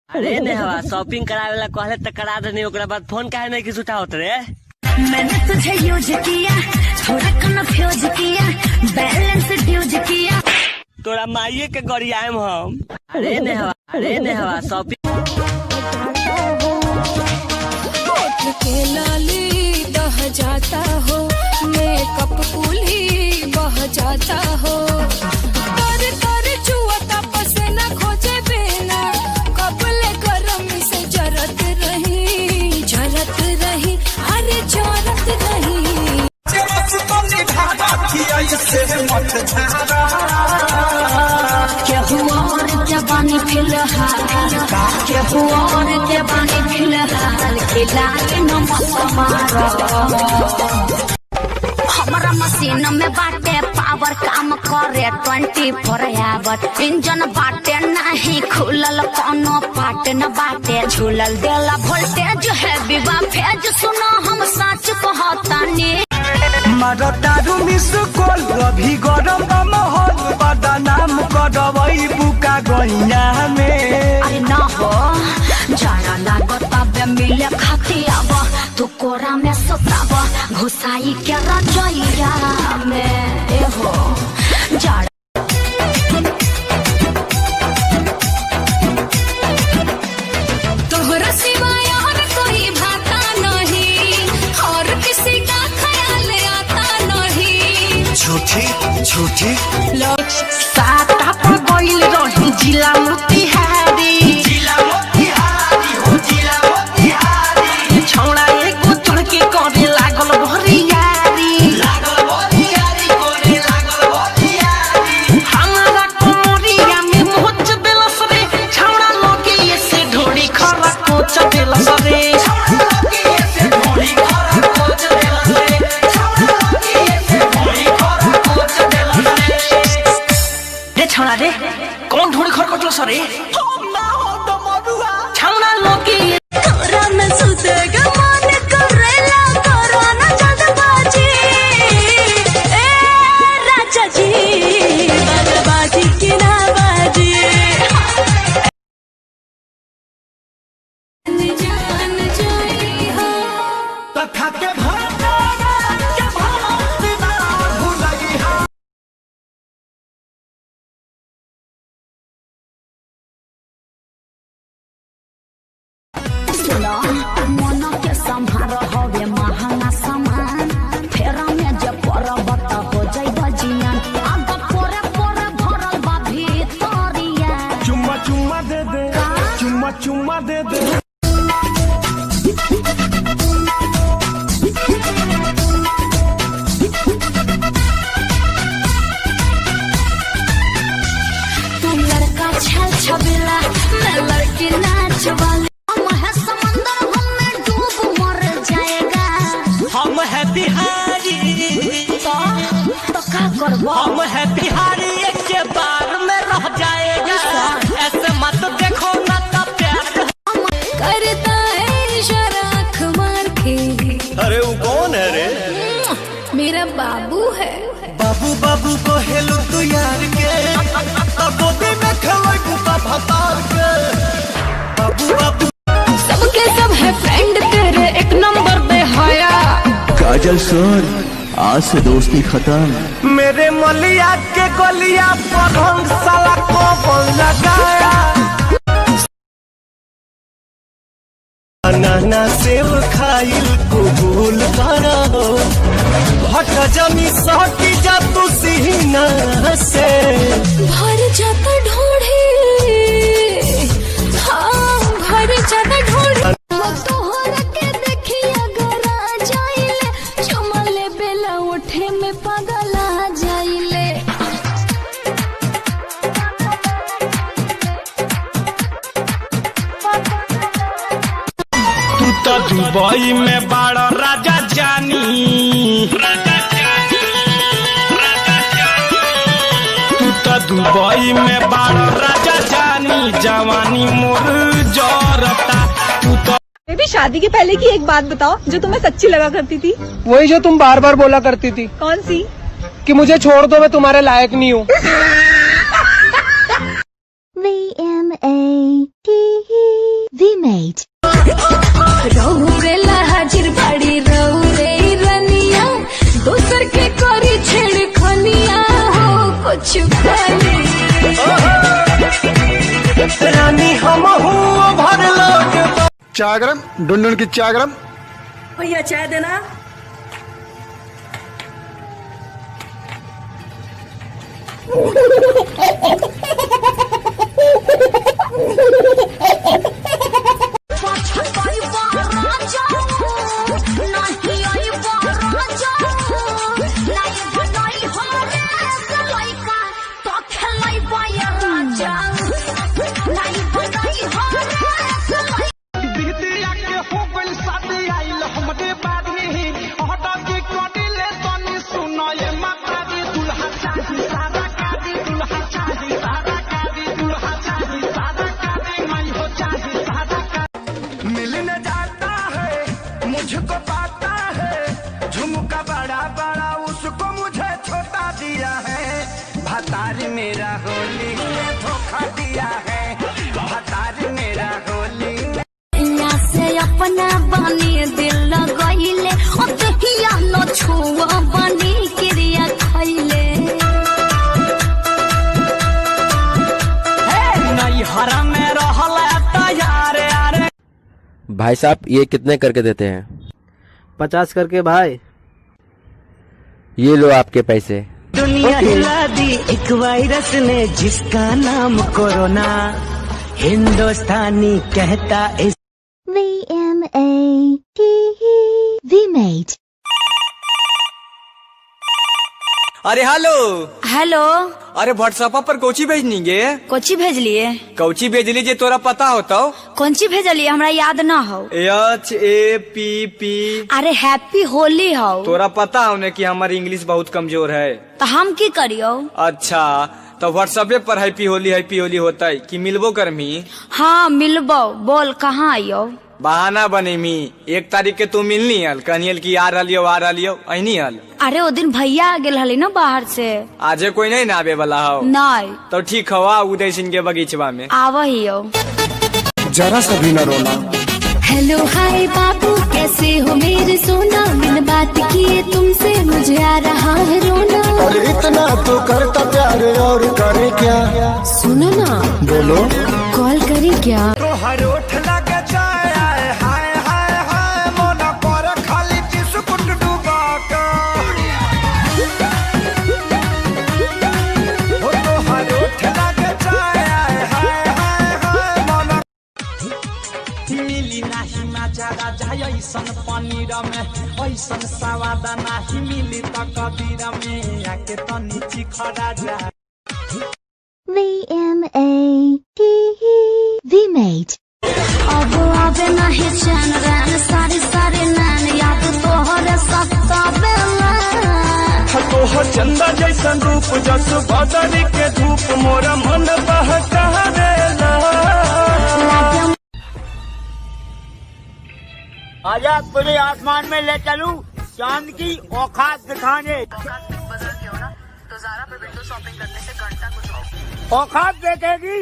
अरे नेहवा शॉपिंग करावे ला कहले त करा देनी, ओकरा बाद फोन काहे नहीं किस उठावत रे? मैंने तुझे यूज किया, थोड़ा कन्फ्यूज किया, बैलेंस ड्यूज किया। तोरा माइये के गरियाम हम। अरे नेहवा शॉपिंग के लाली बह जाता हो, मेकअप कूल ही बह जाता हो, कर कर चुआता पसीना खोजे बिना, कपले गरम से जरत रही अरे जरत रही। क्या हुआ और क्या बानी फिलहाल, क्या हुआ और क्या बानी फिलहाल, खिला के नमक मारो। हमारा मशीन में बाटे पावर, काम करे 24 आवर, इंजन बाटे नहीं खुलल, कोनो पार्ट न बाटे झूलल, देला वोल्टेज है विवा फेज। सुनो हम सच कहतानी, मारो दारू मिस कोल अभी गरम माहौल, बदनाम करवई बुका गइया में। अरे ना हो जाना लागत बे मिले खाती अब, तू कोरा में सुताब घुसाई के रजैया में। ए हो जाड़ा तोहरा सिवाय और कोई भाता नहीं, और किसी का ख्याल आता नहीं। झूठी साटा पर गइल रही जिला मोतिहारी, छौड़ा एको चढ़ के करे लागल भरियारी, हमारा कोमरिया में मोच देलस रे, छौड़ा लोगे से ढोड़ी खरा कोच देलस रे। छौड़ा रे कौन ढोड़ी खर कोचल सरे? हम ना हो तो मरुआ छौड़ा लोगे तोरा में सुतेगा मन करेला, कोरोना जल्दबाजी ए राजा जी, बर्बादी की ना बाजी। जान जाई हो तथा के भाता के भाता भुलई हा। सुनो मन के संभार हवे महंगा सामान, फेरा में जे पर्वत हो जाई बजियान, आग पोरे पोरे भरल बा भीतरिया। चुम्मा दे दे, चुम्मा दे दे। तू लड़का छल छबीला, मैं लड़की नाच वाली, हम है समंदर हमें डूब मर जाएगा। हम है बिहारी, तो का करबो? हम है बिहारी, एक के बार में रह जाएगा। ऐसे मत देखो ना तो प्यार करता है इशारा आँख मार के। अरे वो कौन है रे? मेरा बाबू है। बाबू को हेलो तू यार के, गोदी में खेलोई बुता भतार के। बाबू सबके सब है फ्रेंड तेरे, एक नंबर पे हाया। काजल सर आज से दोस्ती खत्म। मेरे मलिया के गलिया पर रंग साला को लगाया, नाना सेव खाइल कबूल करो, हट जमी सहटी जा तू सीना से। भर जाता ढोढ़े, हाँ भर जाता ढोढ़े। तोहरा के देखी अगर आ जाइले, चुमले बेला उठे में पागल आ जाइले। तू तो दुबई में बड़ा राजा जानी, तू तो दुबई में बड़ा राजा जानी, जवानी मोर जोरता। तू तो बेबी शादी के पहले की एक बात बताओ जो तुम्हें सच्ची लगा करती थी। वही जो तुम बार बार बोला करती थी। कौन सी? कि मुझे छोड़ दो, मैं तुम्हारे लायक नहीं हूँ। VMAT made. रौरेला हाजिर बाड़ी रौरे रनिया दोसर के करी छेड़ खनिया हो कुछ खाली रानी हम हूँ भर लोग। चाय गरम, ढूंढ की चाय गरम। भैया चाय देना। मिलने जाता है मुझको पाता है झुमका बड़ा बड़ा उसको मुझे छोटा दिया है भतारी मेरा होली में धोखा दिया है भतारी मेरा होली यहाँ से अपना बनी दिल लगैले और देखिया न छुआ बनी क्रिया खैले नहीं हरा में रहल तैयार यार। भाई साहब ये कितने करके देते हैं? 50 करके भाई। ये लो आपके पैसे। दुनिया हिला दी एक वायरस ने जिसका नाम कोरोना हिंदुस्तानी कहता इस V-M-A-T-E-V-Made. अरे हेलो हेलो। अरे व्हाट्सएप पर कोची भेजनी गे? कोची भेज लिए? कोची भेज लीजिए तोरा पता होता? कौन ची भेजलिए हमरा याद न हो। HAPP। अरे हैप्पी होली हो। तोरा पता होने कि हमारी इंग्लिश बहुत कमजोर है। तो हम की करियो? अच्छा तो व्हाट्सएप पर हैप्पी होली होता है कि मिलबो करमी? हाँ मिलबो। बोल कहाँ आयो? बहाना बने मी 1 तारीख के तू मिलनी हल कहनी की आ रहियो अहनी हल। अरे वो दिन भैया आ गेल हली ना बाहर से। आजे कोई नहीं ना आवे वाला हो? नहीं। तो ठीक हो उदय सिंह के बगीचवा में आवही हो। जरा सा भी न रोना। हेलो हाय बाबू कैसे हो मेरे सोना बिन बात किए तुमसे मुझे आ रहा है रोना। और इतना तो करता प्यार और करे क्या? सुनो ना। बोलो। कॉल करे क्या? तो हर उठ लगे जाए हाय हाय हाय मोना पर खाली बिस्कुट डुबा का हो तो हर उठ लगे जाए हाय हाय हाय मोना मिली नाही मजा राजा ऐसन पनीर में ऐसन स्वाद नाही मिली त कबीर में आके तनी चिखरा जा। V-M-A-T-E-V-Made. अब आवे नहीं चैन रैन सारी सारी नैन याद तोहरे सत्ता बेला। तो हो चंदा जैसा रूप जस बदल के धूप मोरा मन बहकावेला। आजा तुझे आसमान में ले चलूं चांद की औकात दिखाने। औकात देखेगी।